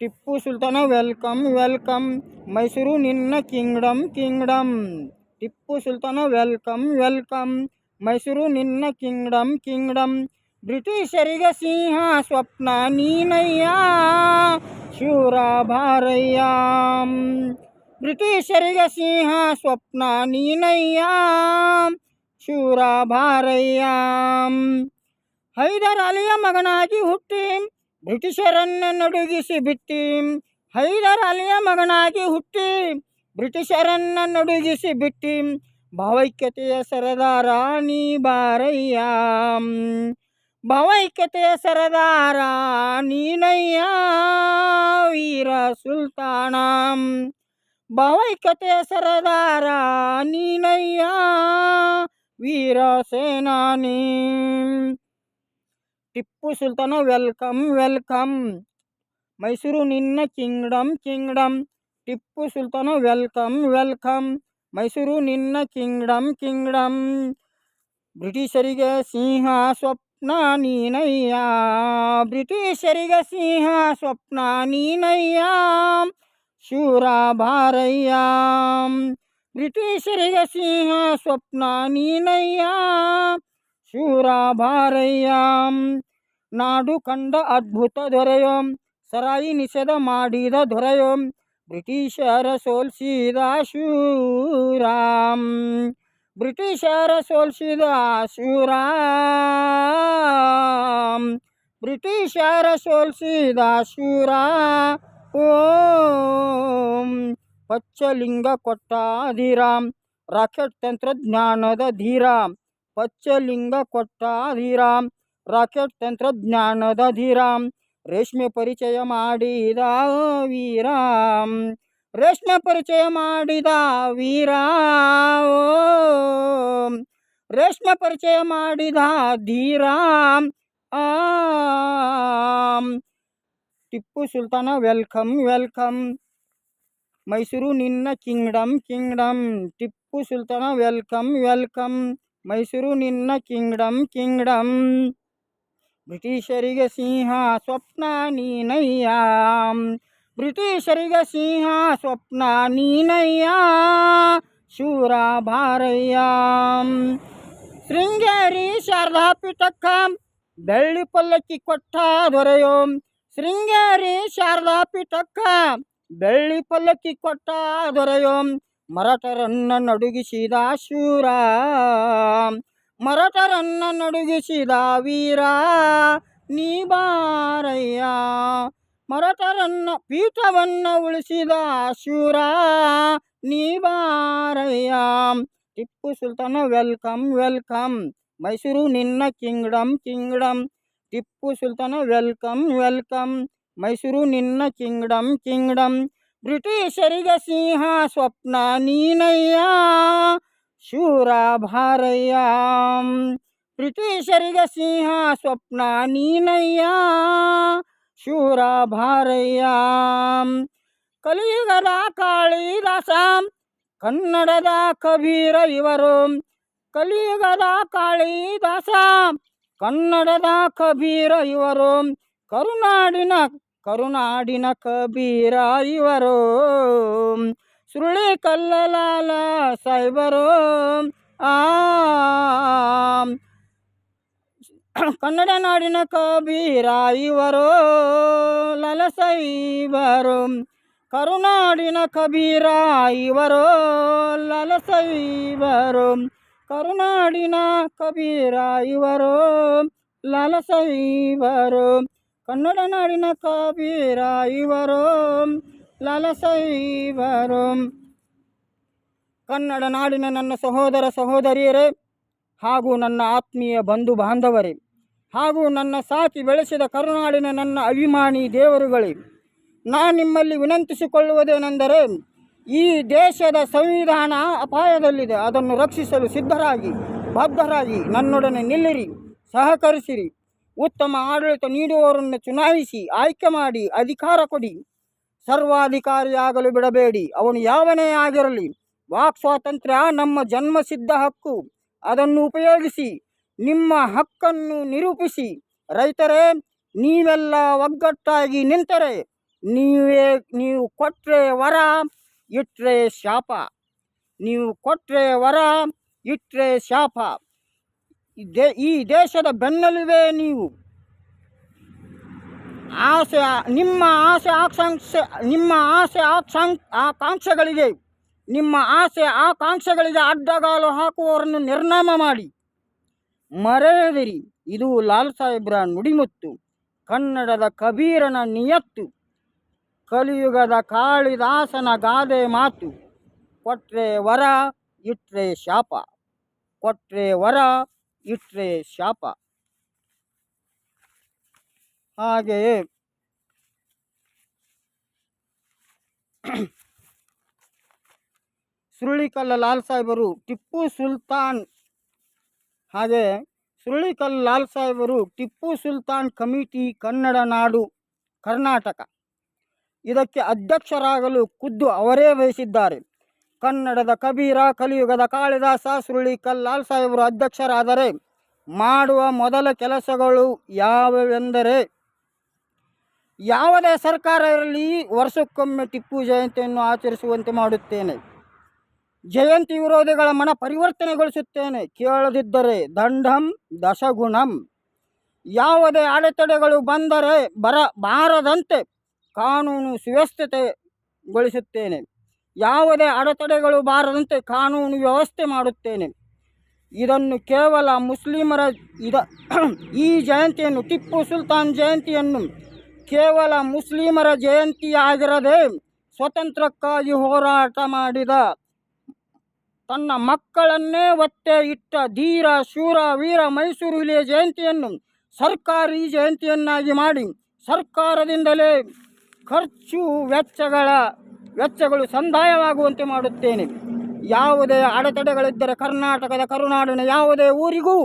ಟಿಪ್ಪು ಸುಲ್ತಾನ welcome welcome, Mysuru ನಿನ್ನ Kingdom Kingdom. Tipu ಸುಲ್ತಾನ welcome welcome, Mysuru ನಿನ್ನ Kingdom Kingdom. ಬ್ರಿಟಿಷರಿಗೆ ಸಿಂಹ ಸ್ವಪ್ನ ನೀನಯ್ಯ, ಶೂರ ಭಾರಯ್ಯ. ಬ್ರಿಟಿಷರಿಗೆ ಸಿಂಹ ಸ್ವಪ್ನ ನೀನಯ್ಯ, ಶೂರ ಭಾರಯ್ಯ. ಹೈದರ್ ಅಲಿಯ ಮಗನಾಗಿ ಹುಟ್ಟಿ ಬ್ರಿಟಿಷರನ್ನ ನಡುಗಿಸಿ ಬಿಟ್ಟಿ. ಹೈದರ್ ಅಲಿಯ ಮಗನಾಗಿ ಹುಟ್ಟಿ ಬ್ರಿಟಿಷರನ್ನ ನಡುಗಿಸಿ ಬಿಟ್ಟಿ. ಭಾವೈಕ್ಯತೆಯ ಸರದಾರ ನೀ ಬಾರಯ್ಯ, ಭಾವೈಕ್ಯತೆಯ ಸರದಾರ ನೀನಯ್ಯ, ವೀರ ಸುಲ್ತಾನ. ಭಾವೈಕ್ಯತೆಯ ಸರದಾರ ನೀನಯ್ಯ, ವೀರ ಸೇನಾನಿ. ಟಿಪ್ಪು ಸುಲ್ತಾನ ವೆಲ್ಕಮ್ ವೆಲ್ಕಮ್, ಮೈಸೂರು ನಿನ್ನ ಕಿಂಗ್ಡಮ್ ಕಿಂಗ್ಡಮ್. ಟಿಪ್ಪು ಸುಲ್ತಾನ ವೆಲ್ಕಮ್ ವೆಲ್ಕಮ್, ಮೈಸೂರು ನಿನ್ನ ಕಿಂಗ್ಡಮ್ ಕಿಂಗ್ಡಮ್. ಬ್ರಿಟಿಷರಿಗೆ ಸಿಂಹ ಸ್ವಪ್ನ ನೀನಯ್ಯ, ಬ್ರಿಟಿಷರಿಗೆ ಸಿಂಹ ಸ್ವಪ್ನ ನೀನಯ್ಯ, ಶೂರ ಭಾರಯ್ಯ. ಬ್ರಿಟಿಷರಿಗೆ ಸಿಂಹ ಸ್ವಪ್ನ ನೀನಯ್ಯ, ಶೂರ ಭಾರಯ್ಯ. ನಾಡು ಕಂಡ ಅದ್ಭುತ ದೊರೆಯೋ, ಸರಾಯಿ ನಿಷೇಧ ಮಾಡಿದ ದೊರೆಯೋ, ಬ್ರಿಟಿಷರ ಸೋಲಿಸಿದ ಶೂರ, ಬ್ರಿಟಿಷರ ಸೋಲಿಸಿದ ಶೂರ, ಬ್ರಿಟಿಷರ ಸೋಲಿಸಿದ ಶೂರ. ಓಂ ಪಚ್ಚಲಿಂಗ ಕೊಟ್ಟ ಧೀರ, ರಾಕೆಟ್ ತಂತ್ರಜ್ಞಾನದ ಧೀರ. ಪಚ್ಚಲಿಂಗ ಕೊಟ್ಟ ಧೀರ, ರಾಕೆಟ್ ತಂತ್ರಜ್ಞಾನದ ಧೀರ. ರೇಷ್ಮೆ ಪರಿಚಯ ಮಾಡಿದ ವೀರ, ರೇಷ್ಮೆ ಪರಿಚಯ ಮಾಡಿದ ವೀರ. ರೇಷ್ಮೆ ಪರಿಚಯ ಮಾಡಿದ ಧೀರ. ಟಿಪ್ಪು ಸುಲ್ತಾನ ವೆಲ್ಕಮ್ ವೆಲ್ಕಮ್, ಮೈಸೂರು ನಿನ್ನ ಕಿಂಗ್ಡಮ್ ಕಿಂಗ್ಡಮ್. ಟಿಪ್ಪು ಸುಲ್ತಾನ ವೆಲ್ಕಮ್ ವೆಲ್ಕಮ್, ಮೈಸೂರು ನಿನ್ನ ಕಿಂಗ್ಡಮ್ ಕಿಂಗ್ಡಮ್. ಬ್ರಿಟಿಷರಿಗೆ ಸಿಂಹ ಸ್ವಪ್ನ ನೀನಯ್ಯ, ಬ್ರಿಟಿಷರಿಗೆ ಸಿಂಹ ಸ್ವಪ್ನ ನೀನಯ್ಯ, ಶೂರ ಭಾರಯ್ಯ. ಶೃಂಗೇರಿ ಶಾರದಾ ಪೀಠಕ್ಕ ಬೆಳ್ಳಿ ಪಲ್ಲಕ್ಕಿ ಕೊಟ್ಟ ದೊರೆಯೋ, ಶೃಂಗೇರಿ ಶಾರದಾ ಪೀಠಕ್ಕ ಬೆಳ್ಳಿ ಪಲ್ಲಕ್ಕಿ ಕೊಟ್ಟ ದೊರೆಯೋ, ಮರಾಠರನ್ನ ನಡುಗಿಸಿದ ಶೂರ, ಮರಾಠರನ್ನ ನಡುಗಿಸಿದ ವೀರ, ನೀ ಬಾರಯ್ಯ. ಮರಾಠರನ್ನ ಪೀಠವನ್ನ ಉಳಿಸಿದ ಶೂರ, ನೀ ಬಾರಯ್ಯ. ಟಿಪ್ಪು ಸುಲ್ತಾನ ವೆಲ್ಕಮ್ ವೆಲ್ಕಮ್, ಮೈಸೂರು ನಿನ್ನ ಕಿಂಗ್ಡಮ್ ಕಿಂಗ್ಡಮ್. ಟಿಪ್ಪು ಸುಲ್ತಾನ ವೆಲ್ಕಮ್ ವೆಲ್ಕಮ್, ಮೈಸೂರು ನಿನ್ನ ಕಿಂಗ್ಡಮ್ ಕಿಂಗ್ಡಮ್. ಬ್ರಿಟಿಷರಿಗೆ ಸಿಂಹ ಸ್ವಪ್ನ ನೀನಯ್ಯ, ಶೂರ ಭಾರಯ್ಯ. ಬ್ರಿಟಿಷರಿಗೆ ಸಿಂಹ ಸ್ವಪ್ನ ನೀನಯ್ಯ, ಶೂರ ಭಾರಯ್ಯ. ಕಲಿಯುಗದ ಕಾಳಿದಾಸ, ಕನ್ನಡದ ಕಬೀರ ಇವರು. ಕಲಿಯುಗದ ಕಾಳಿದಾಸ, ಕನ್ನಡದ ಕಬೀರ ಇವರು. ಕರುನಾಡಿನ ಕಬೀರ ಇವರು. ಸುರುಳಿ ಕಲ್ಲಲಾಲ ಸಾಹೇಬರು. ಕನ್ನಡ ನಾಡಿನ ಕಬೀರ ಇವರು, ಲಾಲ ಸಾಹೇಬರು. ಕರುನಾಡಿನ ಕಬೀರ ಇವರು, ಲಾಲ ಸಾಹೇಬರು. ಕರುನಾಡಿನ ಕಬೀರ ಇವರು, ಲಾಲ ಸಾಹೇಬರು. ಕನ್ನಡ ನಾಡಿನ ಕಬೀರ ಇವರು, ಲಾಲ ಸಾಹೇಬರು. ಕನ್ನಡ ನಾಡಿನ ನನ್ನ ಸಹೋದರ ಸಹೋದರಿಯರೇ ಹಾಗೂ ನನ್ನ ಆತ್ಮೀಯ ಬಂಧು ಬಾಂಧವರೇ ಹಾಗೂ ನನ್ನ ಸಾಕಿ ಬೆಳೆಸಿದ ಕರುನಾಡಿನ ನನ್ನ ಅಭಿಮಾನಿ ದೇವರುಗಳೇ, ನಾನು ನಿಮ್ಮಲ್ಲಿ ವಿನಂತಿಸಿಕೊಳ್ಳುವುದೇನೆಂದರೆ, ಈ ದೇಶದ ಸಂವಿಧಾನ ಅಪಾಯದಲ್ಲಿದೆ. ಅದನ್ನು ರಕ್ಷಿಸಲು ಸಿದ್ಧರಾಗಿ ಬದ್ಧರಾಗಿ ನನ್ನೊಡನೆ ನಿಲ್ಲಿರಿ, ಸಹಕರಿಸಿರಿ. ಉತ್ತಮ ಆಡಳಿತ ನೀಡುವವರನ್ನು ಚುನಾಯಿಸಿ ಆಯ್ಕೆ ಮಾಡಿ ಅಧಿಕಾರ ಕೊಡಿ. ಸರ್ವಾಧಿಕಾರಿಯಾಗಲು ಬಿಡಬೇಡಿ, ಅವನು ಯಾವನೇ ಆಗಿರಲಿ. ವಾಕ್ ಸ್ವಾತಂತ್ರ್ಯ ನಮ್ಮ ಜನ್ಮಸಿದ್ಧ ಹಕ್ಕು. ಅದನ್ನು ಉಪಯೋಗಿಸಿ ನಿಮ್ಮ ಹಕ್ಕನ್ನು ನಿರೂಪಿಸಿ. ರೈತರೇ, ನೀವೆಲ್ಲ ಒಗ್ಗಟ್ಟಾಗಿ ನಿಂತರೆ ನೀವು ಕೊಟ್ಟರೆ ವರ, ಇಟ್ಟರೆ ಶಾಪ. ನೀವು ಕೊಟ್ಟರೆ ವರ, ಇಟ್ಟರೆ ಶಾಪ. ಈ ದೇಶದ ಬೆನ್ನೆಲುಬೇ ನೀವು. ನಿಮ್ಮ ಆಸೆ ಆಕಾಂಕ್ಷೆಗಳಿಗೆ ಅಡ್ಡಗಾಲು ಹಾಕುವವರನ್ನು ನಿರ್ನಾಮ ಮಾಡಿ. ಮರೆಯದಿರಿ, ಇದು ಲಾಲ್ ಸಾಹೇಬ್ರ ನುಡಿಮುತ್ತು, ಕನ್ನಡದ ಕಬೀರನ ನಿಯತ್ತು, ಕಲಿಯುಗದ ಕಾಳಿದಾಸನ ಗಾದೆ ಮಾತು. ಕೊಟ್ರೆ ವರ, ಇಟ್ರೆ ಶಾಪ. ಕೊಟ್ರೆ ವರ, ಇಟ್ರೆ ಶಾಪ. ಹಾಗೆಯೇ ಸುರುಳಿಕಲ್ಲ ಲಾಲ್ ಸಾಹೇಬರು ಟಿಪ್ಪು ಸುಲ್ತಾನ್ ಕಮಿಟಿ ಕನ್ನಡ ನಾಡು ಕರ್ನಾಟಕ ಇದಕ್ಕೆ ಅಧ್ಯಕ್ಷರಾಗಲು ಖುದ್ದು ಅವರೇ ವಹಿಸಿದ್ದಾರೆ. ಕನ್ನಡದ ಕಬೀರ, ಕಲಿಯುಗದ ಕಾಳಿದಾಸ ಸುರುಳಿಕಲ್ ಲಾಲ್ ಸಾಹೇಬರು ಅಧ್ಯಕ್ಷರಾದರೆ ಮಾಡುವ ಮೊದಲ ಕೆಲಸಗಳು ಯಾವುವೆಂದರೆ, ಯಾವುದೇ ಸರ್ಕಾರ ಇರಲಿ ವರ್ಷಕ್ಕೊಮ್ಮೆ ಟಿಪ್ಪು ಜಯಂತಿಯನ್ನು ಆಚರಿಸುವಂತೆ ಮಾಡುತ್ತೇನೆ. ಜಯಂತಿ ವಿರೋಧಿಗಳ ಮನ ಪರಿವರ್ತನೆಗೊಳಿಸುತ್ತೇನೆ. ಕೇಳದಿದ್ದರೆ ದಂಡಂ ದಶಗುಣಂ. ಯಾವುದೇ ಅಡೆತಡೆಗಳು ಬಾರದಂತೆ ಕಾನೂನು ಸುವ್ಯವಸ್ಥೆಗೊಳಿಸುತ್ತೇನೆ. ಯಾವುದೇ ಅಡೆತಡೆಗಳು ಬಾರದಂತೆ ಕಾನೂನು ವ್ಯವಸ್ಥೆ ಮಾಡುತ್ತೇನೆ. ಇದನ್ನು ಕೇವಲ ಈ ಜಯಂತಿಯನ್ನು, ಟಿಪ್ಪು ಸುಲ್ತಾನ್ ಜಯಂತಿಯನ್ನು ಕೇವಲ ಮುಸ್ಲಿಮರ ಜಯಂತಿಯಾಗಿರದೆ, ಸ್ವಾತಂತ್ರ್ಯಕ್ಕಾಗಿ ಹೋರಾಟ ಮಾಡಿದ, ತನ್ನ ಮಕ್ಕಳನ್ನೇ ಒತ್ತೆ ಇಟ್ಟ ಧೀರ ಶೂರ ವೀರ ಮೈಸೂರು ಹುಲಿಯ ಜಯಂತಿಯನ್ನು ಸರ್ಕಾರಿ ಜಯಂತಿಯನ್ನಾಗಿ ಮಾಡಿ, ಸರ್ಕಾರದಿಂದಲೇ ಖರ್ಚು ವೆಚ್ಚಗಳು ಸಂದಾಯವಾಗುವಂತೆ ಮಾಡುತ್ತೇನೆ. ಯಾವುದೇ ಅಡೆತಡೆಗಳಿದ್ದರೆ ಕರ್ನಾಟಕದ ಕರುನಾಡಿನ ಯಾವುದೇ ಊರಿಗೂ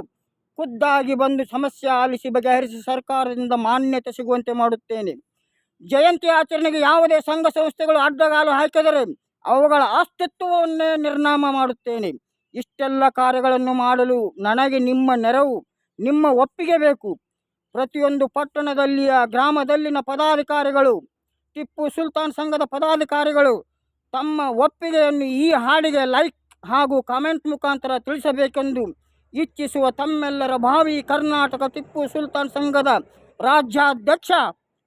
ಖುದ್ದಾಗಿ ಬಂದು ಸಮಸ್ಯೆ ಆಲಿಸಿ ಬಗೆಹರಿಸಿ ಸರ್ಕಾರದಿಂದ ಮಾನ್ಯತೆ ಸಿಗುವಂತೆ ಮಾಡುತ್ತೇನೆ. ಜಯಂತಿ ಆಚರಣೆಗೆ ಯಾವುದೇ ಸಂಘ ಸಂಸ್ಥೆಗಳು ಅಡ್ಡಗಾಲು ಹಾಕಿದರೆ ಅವುಗಳ ಅಸ್ತಿತ್ವವನ್ನೇ ನಿರ್ನಾಮ ಮಾಡುತ್ತೇನೆ. ಇಷ್ಟೆಲ್ಲ ಕಾರ್ಯಗಳನ್ನು ಮಾಡಲು ನನಗೆ ನಿಮ್ಮ ನೆರವು, ನಿಮ್ಮ ಒಪ್ಪಿಗೆ ಬೇಕು. ಪ್ರತಿಯೊಂದು ಪಟ್ಟಣದಲ್ಲಿಯ ಗ್ರಾಮದಲ್ಲಿನ ಪದಾಧಿಕಾರಿಗಳು, ಟಿಪ್ಪು ಸುಲ್ತಾನ್ ಸಂಘದ ಪದಾಧಿಕಾರಿಗಳು ತಮ್ಮ ಒಪ್ಪಿಗೆಯನ್ನು ಈ ಹಾಡಿಗೆ ಲೈಕ್ ಹಾಗೂ ಕಾಮೆಂಟ್ ಮುಖಾಂತರ ತಿಳಿಸಬೇಕೆಂದು ಇಚ್ಛಿಸುವ ತಮ್ಮೆಲ್ಲರ ಭಾವಿ ಕರ್ನಾಟಕ ಟಿಪ್ಪು ಸುಲ್ತಾನ್ ಸಂಘದ ರಾಜ್ಯಾಧ್ಯಕ್ಷ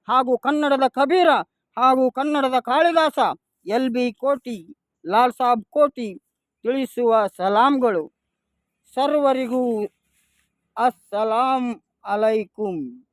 ಹಾಗೂ ಕನ್ನಡದ ಕಬೀರ ಹಾಗೂ ಕನ್ನಡದ ಕಾಳಿದಾಸ LB ಕೋಟಿ, ಲಾಲ್ ಸಾಬ್ ಕೋಟಿ ತಿಳಿಸುವ ಸಲಾಂಗಳು. ಸರ್ವರಿಗೂ ಅಸ್ಸಲಾಂ ಅಲೈಕುಂ.